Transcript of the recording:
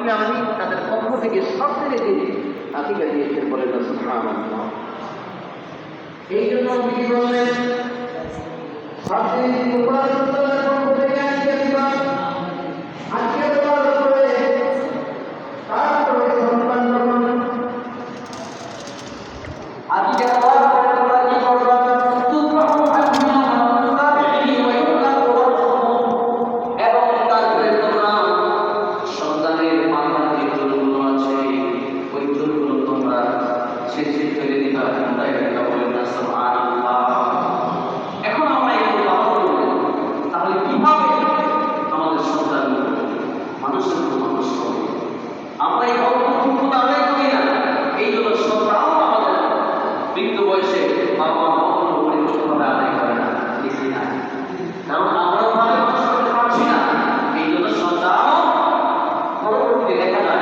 রাব্বুল আলামিন তাদের পক্ষ থেকে সবচেয়ে বেশি আকিকা দিয়েছেন, বলেন সুবহানাল্লাহ। এই জন্য তিনি বললেন সবচেয়ে উপাসকের পক্ষ থেকে আকিকা দিবা, আকিকা দেওয়ার পরে তারপরে সন্তান গ্রহণ। আকিকা দেওয়ার পরে তোমরা কি করবা? তুতরাহু আকিকা মুসাবিহি ওয়া ইউলাকু রাসূলুহু, এবং তারপরে তোমরা সন্তানের মাথার যে চুলগুলো আছে ওই চুলগুলো তোমরা ছেঁচে ফেলে দিবা, তোমরা এটা বলেন না সুবহানাল্লাহ। এখন আমরা একটু ভালো করব, তাহলে কিভাবে আমাদের সন্তানগুলো মানুষের মতো মানুষ হবে? আমরা এই অল্পটুকু আদায় করি না, এই জন্য সন্তানও আমাদের বৃদ্ধ বয়সে বাবা কখনো পরিচ্ছন্নভাবে আদায় করে না, দেখি না, কারণ আমরাও ভালো মানুষ করতে পারছি না, এই জন্য সন্তানও পরবর্তীতে দেখা যায়